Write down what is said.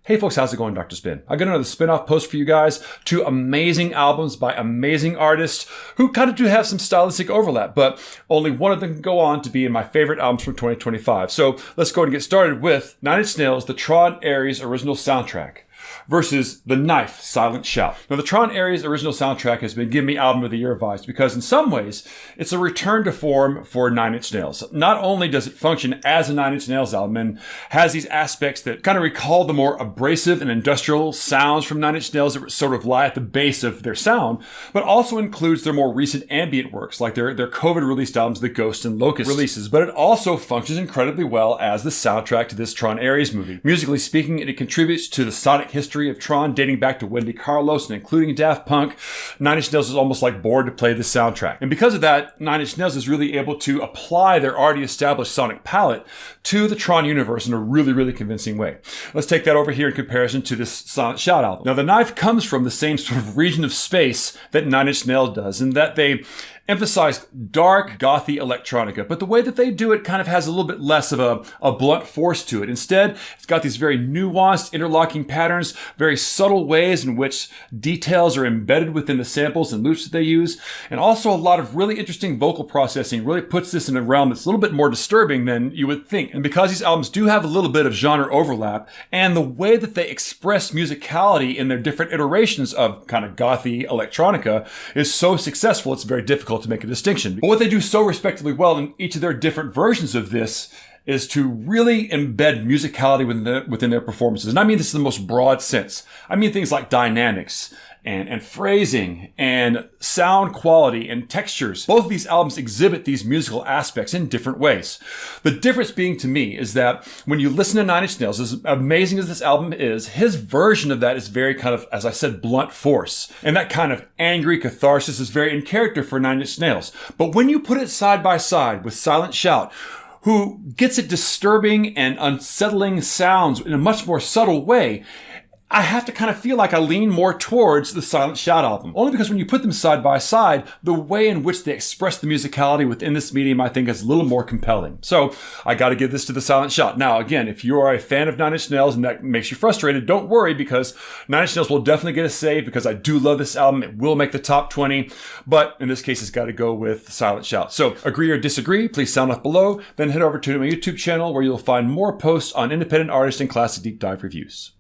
Hey folks, how's it going? Dr. Spin. I got another spin-off post for you guys. 2 amazing albums by amazing artists who kind of do have some stylistic overlap, but only one of them can go on to be in my favorite albums from 2025. So let's go ahead and get started with 9 Inch Nails, the TRON Aries original soundtrack, versus The Knife, Silent Shout. Now, the TRON Aries original soundtrack has been giving me Album of the Year vibes because in some ways, it's a return to form for 9 Inch Nails. Not only does it function as a 9 Inch Nails album and has these aspects that kind of recall the more abrasive and industrial sounds from 9 Inch Nails that sort of lie at the base of their sound, but also includes their more recent ambient works, like their COVID-released albums, The Ghost and Locust releases. But it also functions incredibly well as the soundtrack to this TRON Aries movie. Musically speaking, it contributes to the sonic history of TRON dating back to Wendy Carlos and including Daft Punk. 9 Inch Nails is almost like bored to play the soundtrack. And because of that, 9 Inch Nails is really able to apply their already established sonic palette to the TRON universe in a really, really convincing way. Let's take that over here in comparison to this Silent Shout album. Now, The Knife comes from the same sort of region of space that 9 Inch Nails does, in that they emphasize dark, gothy electronica, but the way that they do it kind of has a little bit less of a blunt force to it. Instead, it's got these very nuanced, interlocking patterns, very subtle ways in which details are embedded within the samples and loops that they use, and also a lot of really interesting vocal processing really puts this in a realm that's a little bit more disturbing than you would think. And because these albums do have a little bit of genre overlap, and the way that they express musicality in their different iterations of kind of gothy electronica is so successful, it's very difficult to make a distinction. But what they do so respectively well in each of their different versions of this is to really embed musicality within their performances. And I mean this in the most broad sense. I mean things like dynamics and phrasing and sound quality and textures. Both of these albums exhibit these musical aspects in different ways. The difference being to me is that when you listen to 9 Inch Nails, as amazing as this album is, his version of that is very kind of, as I said, blunt force. And that kind of angry catharsis is very in character for 9 Inch Nails. But when you put it side by side with Silent Shout, who gets at disturbing and unsettling sounds in a much more subtle way, I have to kind of feel like I lean more towards the Silent Shout album. Only because when you put them side by side, the way in which they express the musicality within this medium, I think, is a little more compelling. So I got to give this to the Silent Shout. Now, again, if you are a fan of 9 Inch Nails and that makes you frustrated, don't worry, because 9 Inch Nails will definitely get a save because I do love this album. It will make the top 20, but in this case, it's got to go with Silent Shout. So agree or disagree, please sound off below. Then head over to my YouTube channel where you'll find more posts on independent artists and classic deep dive reviews.